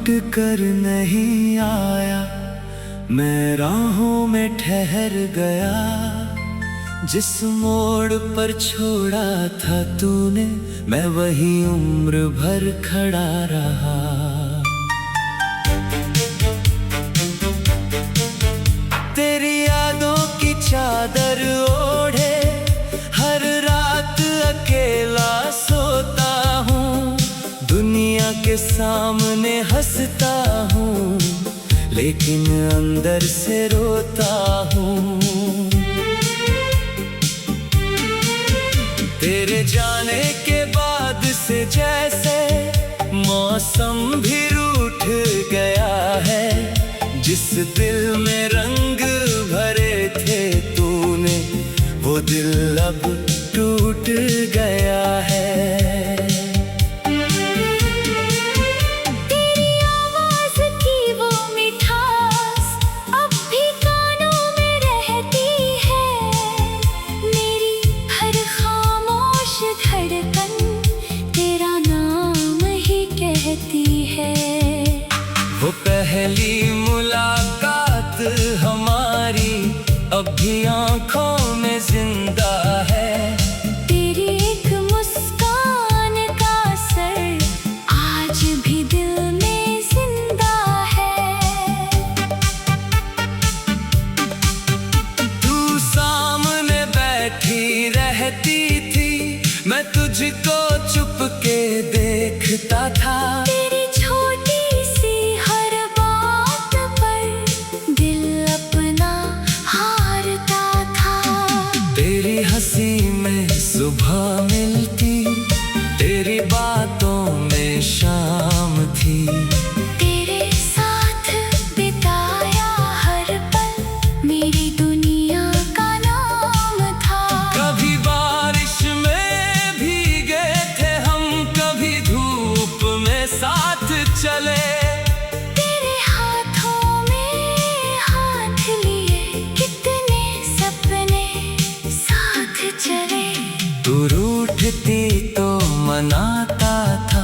कर नहीं आया, मैं राहों में ठहर गया। जिस मोड़ पर छोड़ा था तूने, मैं वही उम्र भर खड़ा रहा। तेरी यादों की चादर ओढ़े हर रात अकेला सोता हूँ। दुनिया के सामने हंसता हूँ, लेकिन अंदर से रोता हूँ। तेरे जाने के बाद से जैसे मौसम भी रूठ गया है। जिस दिल में रंग भरे थे तूने, वो दिल अब टूट गया है। वो पहली मुलाकात हमारी अब भी आँखों में जिंदा है। तेरी एक मुस्कान का असर आज भी दिल में जिंदा है। तू सामने बैठी रहती थी, मैं तुझको चुपके देखता था। सुबह मिलती, तेरी बातों में शाम थी। तेरे साथ बिताया हर पल मेरी दुनिया का नाम था। कभी बारिश में भीगे थे हम, कभी धूप में साथ चले। तेरे हाथों में हाथ लिए कितने सपने साथ चले। तू रूठती तो मनाता था,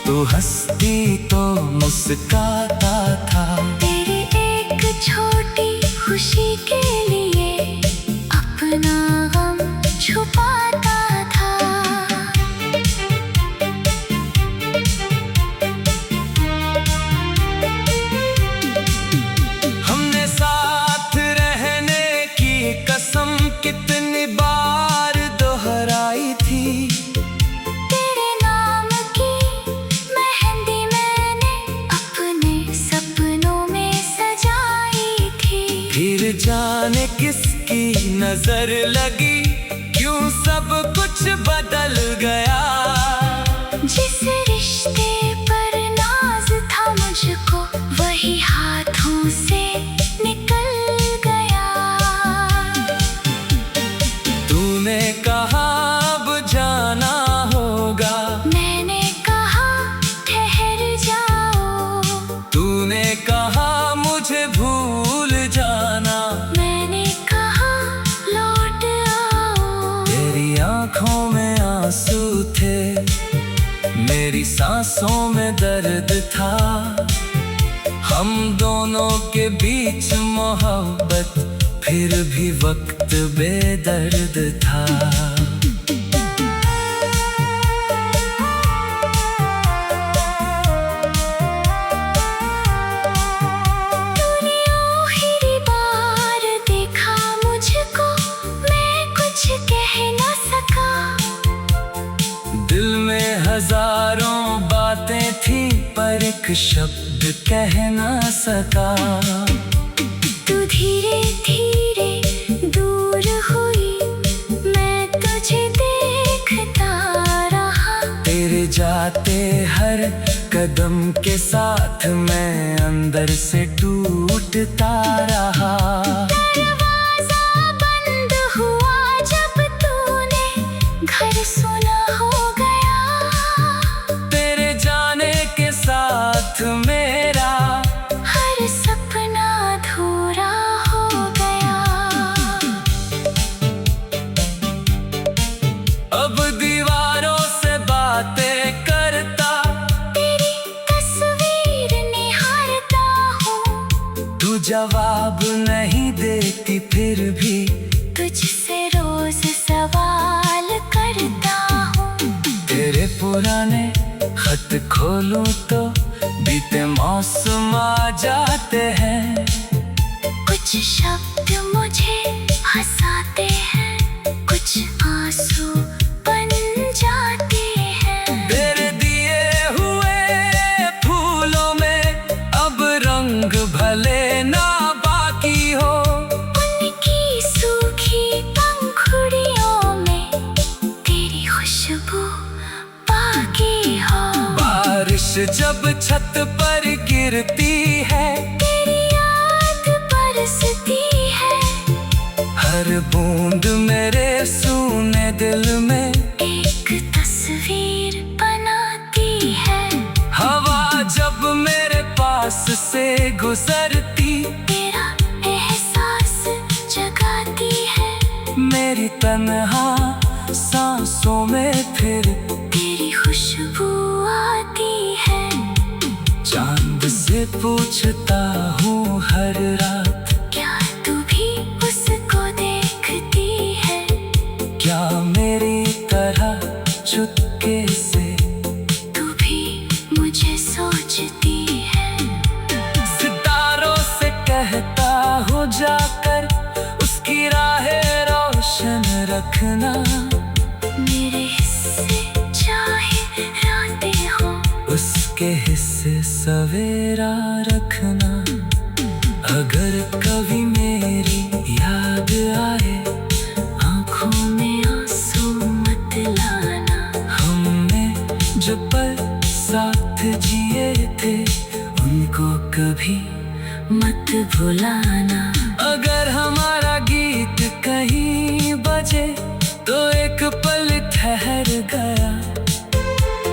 तू हंसती तो मुस्काता था। तेरी एक छोटी खुशी के लिए अपना गम छुपाता था। हमने साथ रहने की कसम कितनी बार दोहराई थी। तेरे नाम की मेहंदी मैंने अपने सपनों में सजाई थी। फिर जाने किसकी नजर लगी, क्यों सब कुछ बदल गया। जिस रिश्ते पर नाज था मुझको, वही हाथों से निकल गया। तूने कहा अब जाना होगा, मैंने कहा ठहर जाओ। तूने कहा मुझे भूल जाना, मैंने कहा लौट आओ। तेरी आंखों में आंसू थे, मेरी सांसों में दर्द था। हम दोनों के बीच मोहब्बत, फिर भी वक्त बेदर्द था। तूने आखिरी बार देखा मुझको, मैं कुछ कह न सका। दिल में हजारों बातें थी, पर एक शब्द कह ना सका। तू धीरे धीरे दूर हुई, मैं तुझे देखता रहा। तेरे जाते हर कदम के साथ मैं अंदर से टूटता रहा। दरवाजा बंद हुआ जब तूने घर सुना हो गया। तेरे जाने के साथ मेरा हर सपना अधूरा हो गया। अब दीवारों से बातें करता, तेरी तस्वीर ने जवाब नहीं देती फिर भी तुझसे रोज सवाल करता हूँ। तेरे पुराने खत खोलूं तो बीते मौसम आ जाते हैं। कुछ शब्द मुझे हंसाते हैं, कुछ आंसू बन जाते हैं। तेरे दिए हुए फूलों में अब रंग भले ना बाकी हो, उनकी सूखी पंखुड़ियों में तेरी खुशबू बाकी हो। बारिश जब छत पर गिरती है तेरी याद बरसती है, हर बूंद मेरे सूने दिल में एक तस्वीर बनाती है। हवा जब मेरे पास से गुजरती तेरा एहसास जगाती है, मेरी तन्हा सांसों में फिर तेरी खुशबू आती है। चांद से पूछता हूँ हर रात, क्या तू भी उसको देखती है? क्या मेरी तरह चुपके से तू भी मुझे सोचती है? सितारों से कहता हूँ जाकर उसकी राहें रोशन रखना। मेरे हिस्से चाहे रातें हो, उसके हिस्से सवेरा रखना। अगर कभी मेरी याद आए आँखों में आंसू मत लाना। हमने जो पल साथ जिए थे उनको कभी मत भुलाना। अगर हमारा गीत कहीं बजे तो एक पल ठहर गया।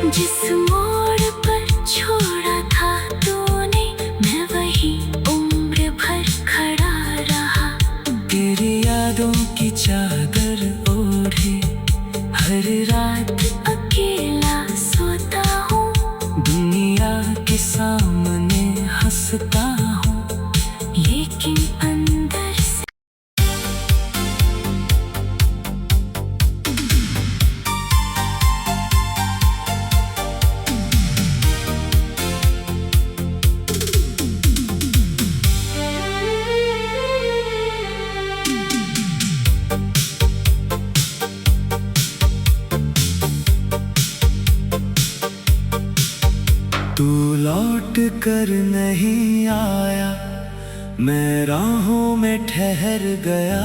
जिस मोड़ पर छोड़ा था तूने, मैं वही उम्र भर खड़ा रहा। तेरी यादों की चादर ओढ़े हर रात अकेला सोता हूँ, दुनिया के सामने हंसता हूँ, लेकिन अंदर से तू लौट कर नहीं आया, मैं राहों में ठहर गया।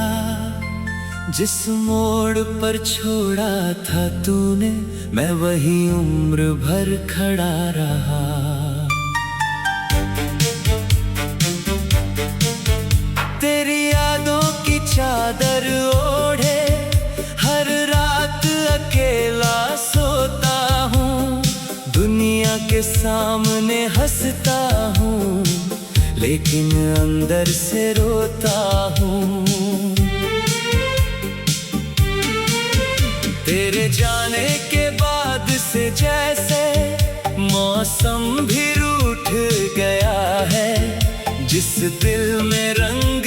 जिस मोड़ पर छोड़ा था तूने, मैं वही उम्र भर खड़ा रहा। तेरी यादों की चादर ओढ़े हर रात अकेला सोता हूँ, दुनिया के सामने हंसता हूँ, लेकिन अंदर से रोता हूँ। तेरे जाने के बाद से जैसे मौसम भी रूठ गया है। जिस दिल में रंग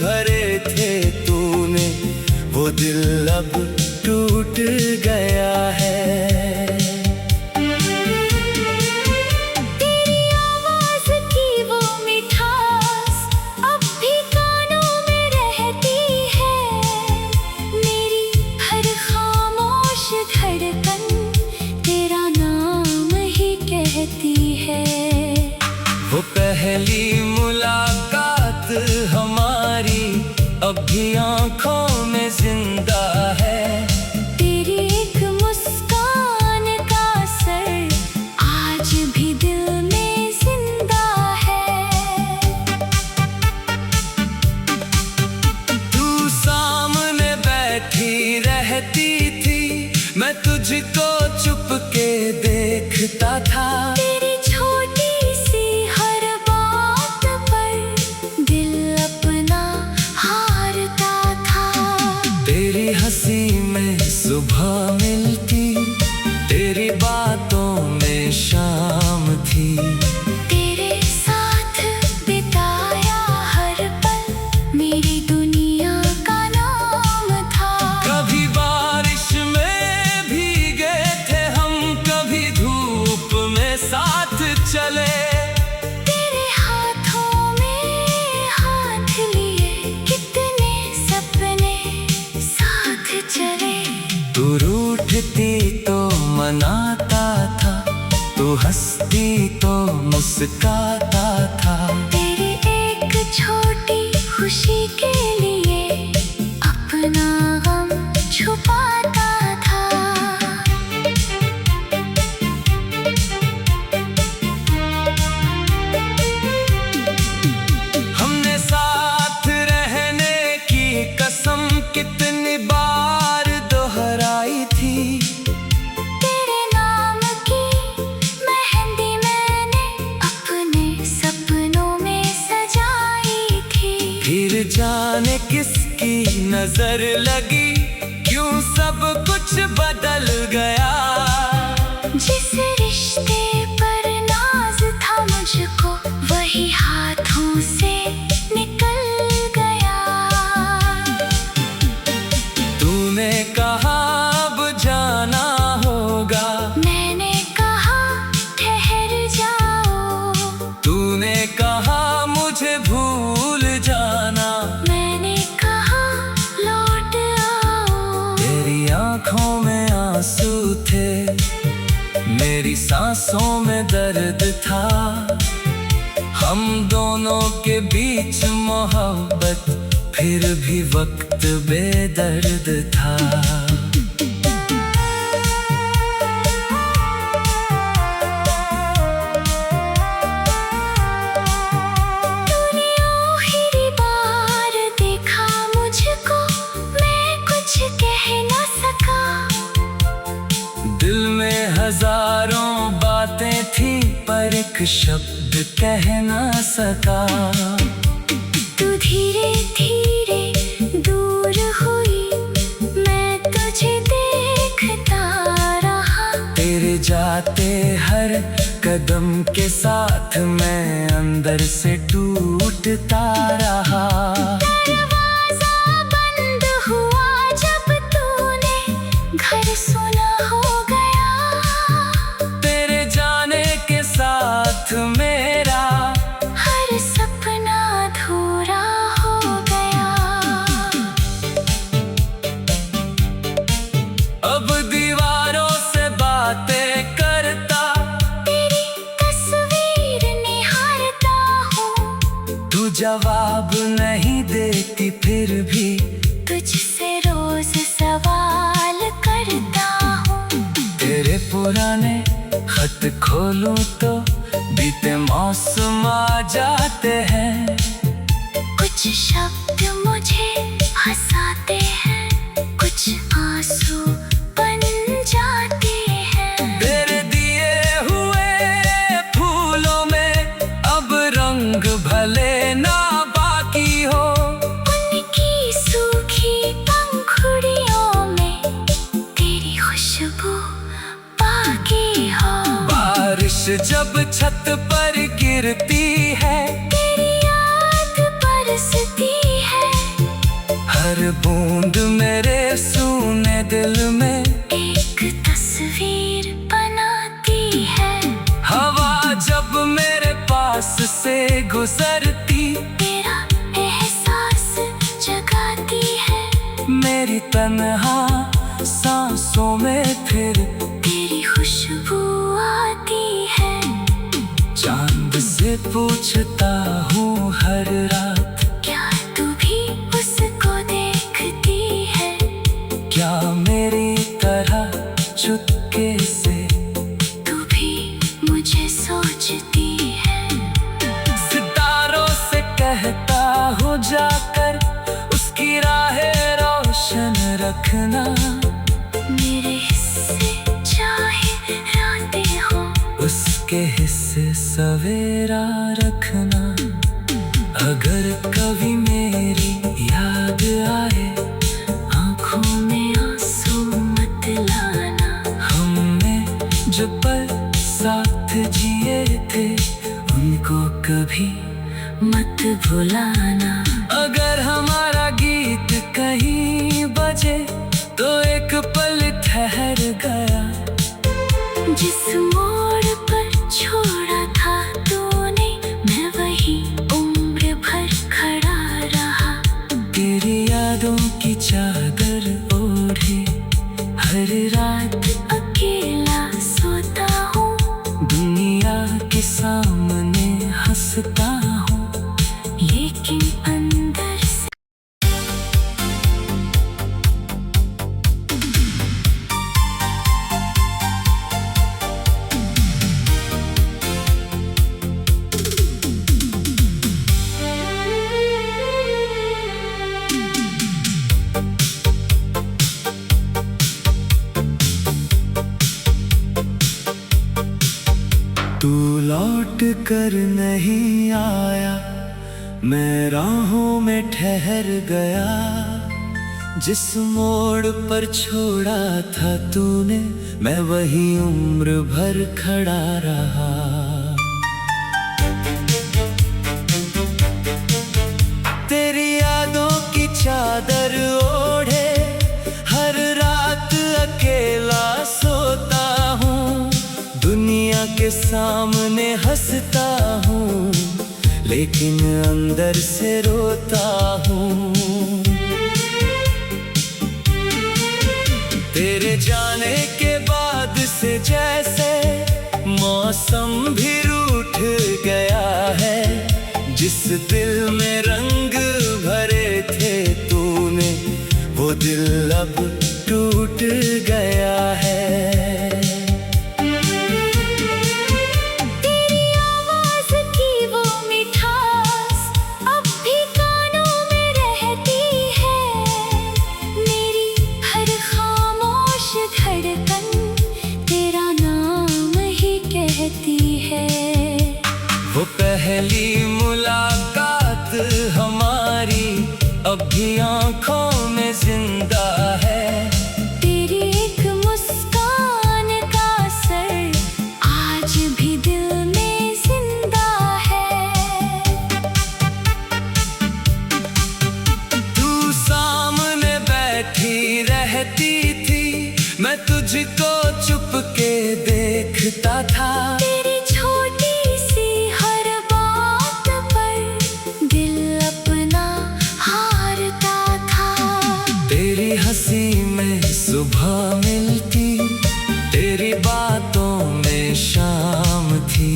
भरे थे तूने, वो दिल अब टूट गया है। तेरी आवाज की वो मिठास अब भी कानों में रहती है। मेरी हर खामोश धड़कन तेरा नाम ही कहती है। वो पहली मुलाकात हमारी अब भी आंखों में जिंदा है। तेरी एक मुस्कान का असर आज भी दिल में जिंदा है। तू सामने बैठी रहती थी, मैं तुझको चुपके देखता था। तेरी छोटी सी हर बात पर दिल अपना हारता था। तेरी हंसी में सुबह मिलती, तेरी बातों में शाम थी। तेरे साथ बिताया हर तू रूठती तो मनाता था, तू हंसती तो मुस्काता था। तेरी एक छोटी खुशी के लिए अपना गम छुपाता था। हमने साथ रहने की कसम कितनी बार दोहराई थी। तेरे नाम की मेहंदी मैंने अपने सपनों में सजाई थी। फिर जाने किसकी नजर लगी, क्यों सब कुछ बदल गया। जिस रिश्ते पर नाज था मुझको, वही हाथों से निकल गया। तूने कहा अब जाना होगा, मैंने कहा ठहर जाओ। तूने कहा मुझे भूल जाना, मैंने कहा लौट आओ। तेरी आंखों में आंसू थे, मेरी सांसों में दर्द था। हम दोनों के बीच मोहब्बत, फिर भी वक्त बेदर्द था। तूने आखिरी बार देखा मुझको, मैं कुछ कह न सका। दिल में हजारों बातें थी, पर एक शब्द कह ना सका। तू धीरे धीरे दूर हुई, मैं तुझे देखता रहा। तेरे जाते हर कदम के साथ मैं अंदर से टूटता रहा। दरवाजा बंद हुआ जब तूने घर सुना हो गया। तेरे जाने के साथ मेरा हर सपना अधूरा हो गया। अब दीवारों से बातें करता, तेरी तस्वीर निहारता हूँ। तू जवाब नहीं देती, फिर भी तुझसे रोज सवाल करता हूँ। तेरे पुराने खत खोलूं तो बीते मौसम आ जाते हैं। कुछ शब्द मुझे हंसाते हैं, कुछ आंसू बन जाते हैं। तेरे दिए हुए फूलों में अब रंग भले ना बाकी हो, उनकी सूखी पंखुड़ियों में तेरी खुशबू बाकी हो। बारिश जब छत पर गिरती है, तेरी याद बरसती है। हर बूंद मेरे सूने दिल में एक तस्वीर बनाती है। हवा जब मेरे पास से गुजरती, तेरा एहसास जगाती है। मेरी तन्हा सांसों में फिर तेरी खुशबू आती है। चांद से पूछता हूँ हर रात, क्या तू भी उसको देखती है? क्या मेरी तरह चुपके से तू भी मुझे सोचती है। सितारों से कहता हूँ जाकर, उसकी राहें रोशन रखना। मेरे हिस्से चाहे रातें हो, उसके हिस्से सवेरा रखना। अगर कभी मेरी याद आए, आँखों में आंसू मत लाना। हमने जो पल साथ जिए थे, उनको कभी मत भुलाना। अगर हमारा गीत कहीं बजे, तो एक पल ठहर गया। जिस मोड़ पर छोड़ा था तूने, मैं वही उम्र भर खड़ा रहा। तेरी यादों की चादर ओढ़े, हर हर रात अकेला सोता हूँ, दुनिया के सामने हंसता हूँ, लेकिन अंदर से तू लौट कर नहीं आया, मैं राहों में ठहर गया। जिस मोड़ पर छोड़ा था तूने, मैं वही उम्र भर खड़ा रहा। तेरी यादों की चादर ओढ़े हर रात अकेला सोता हूँ, दुनिया के सामने हंसता हूँ, लेकिन अंदर से रोता हूँ। तेरे जाने के बाद से जैसे मौसम भी रूठ गया है, जिस दिल में रंग भरे थे तूने, वो दिल अब टूट गया है। वो पहली मुलाकात हमारी अब भी आँखों में जिंदा है। तेरी एक मुस्कान का असर आज भी दिल में जिंदा है। तू सामने बैठी रहती थी, मैं तुझको चुपके देखता था। तेरी छोटी सी हर बात पर दिल अपना हारता था। तेरी हंसी में सुबह मिलती, तेरी बातों में शाम थी।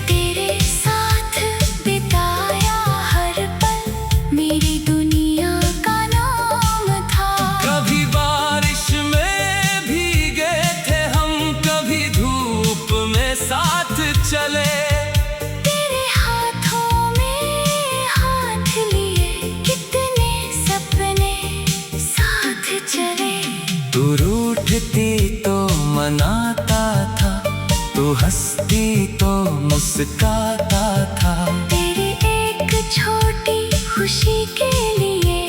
तेरे साथ बिताया हर पल मेरी दुनिया का नाम था। कभी बारिश में भीगे थे हम, कभी धूप में साथ चले। तेरे हाथों में हाथ लिए कितने सपने साथ चले। तू रूठती तो मनाता था, तू हंसती तो मुस्काता था। तेरी एक छोटी खुशी के लिए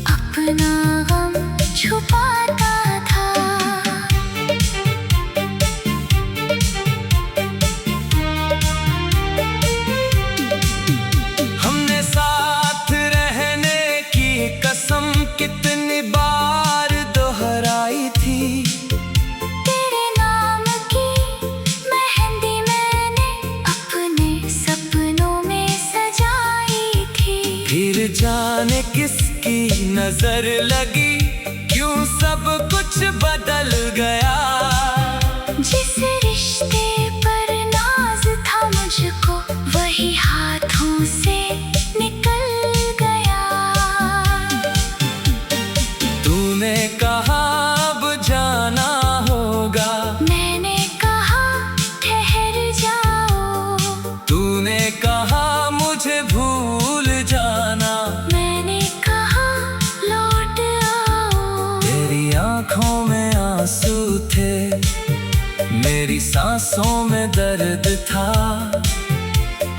अपना गम छुपाता था। हमने साथ रहने की कसम कितनी बार दोहराई थी। तेरे नाम की मेहंदी मैंने अपने सपनों में सजाई थी। फिर जाने किसकी नजर लगी, क्यों सब कुछ बदल गया। जिस रिश्ते पर नाज था मुझको, वही हाथों से निकल गया। तूने कहा अब जाना होगा, मैंने कहा ठहर जाओ। तूने कहा मुझे भूल जाना, मैंने कहा लौट आओ। तेरी आँखों में आंसू थे, मेरी सांसों में दर्द था।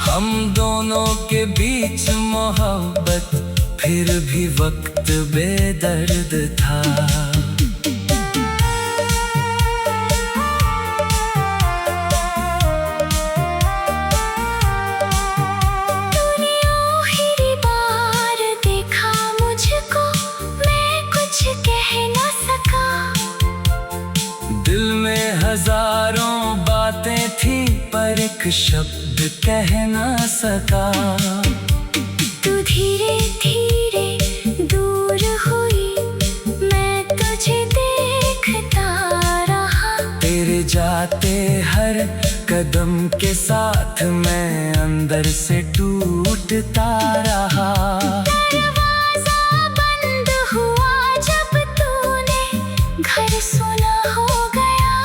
हम दोनों के बीच मोहब्बत, फिर भी वक्त बेदर्द था। तूने आखिरी बार देखा मुझको, मैं कुछ कह न सका। दिल में हजारों बातें थी, पर एक शब्द कह ना सका। तू धीरे धीरे दूर हुई, मैं तुझे देखता जाते हर कदम के साथ मैं अंदर से टूटता रहा। दरवाजा बंद हुआ जब तूने घर सुना हो गया।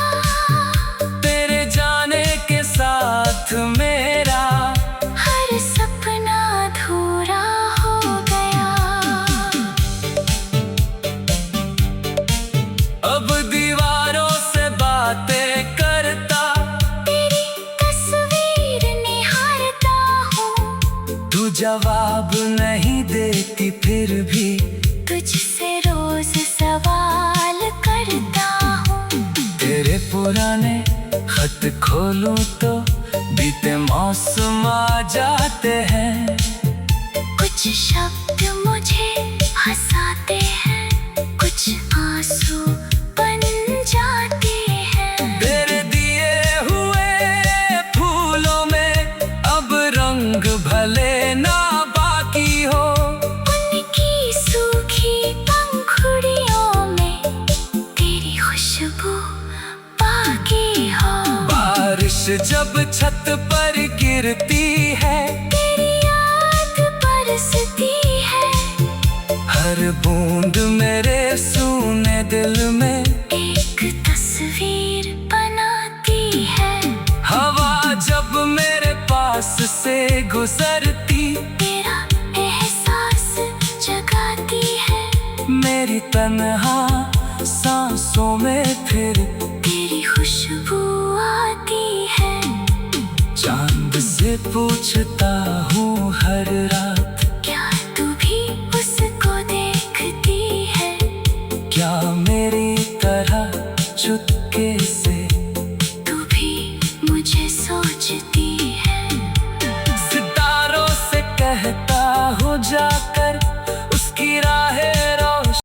तेरे जाने के साथ मेरा हर सपना अधूरा हो गया। अब दीवारों से बातें करता, तेरी तस्वीर निहारता हूँ। तू जवाब नहीं देती फिर भी तुझसे रोज सवाल करता हूँ। तेरे पुराने खत खोलूं तो बीते मौसम आ जाते हैं। कुछ शब्द मुझे हंसाते हैं, कुछ आंसू बन जाते हैं। तेरे दिए हुए फूलों में अब रंग भले ना बाकी हो, उनकी सूखी पंखुड़ियों में तेरी खुशबू बाकी हो। बारिश जब छत पर गिरती है, तेरी याद बरसती है। हर बूंद मेरे सूने दिल में एक तस्वीर बनाती है। हवा जब मेरे पास से गुजरती, तेरा एहसास जगाती है। मेरी तन्हा सांसों में फिर तेरी खुशबू आती है। चांद से पूछता हूँ हर रात, क्या तू भी उसको देखती है? क्या मेरी तरह चुपके से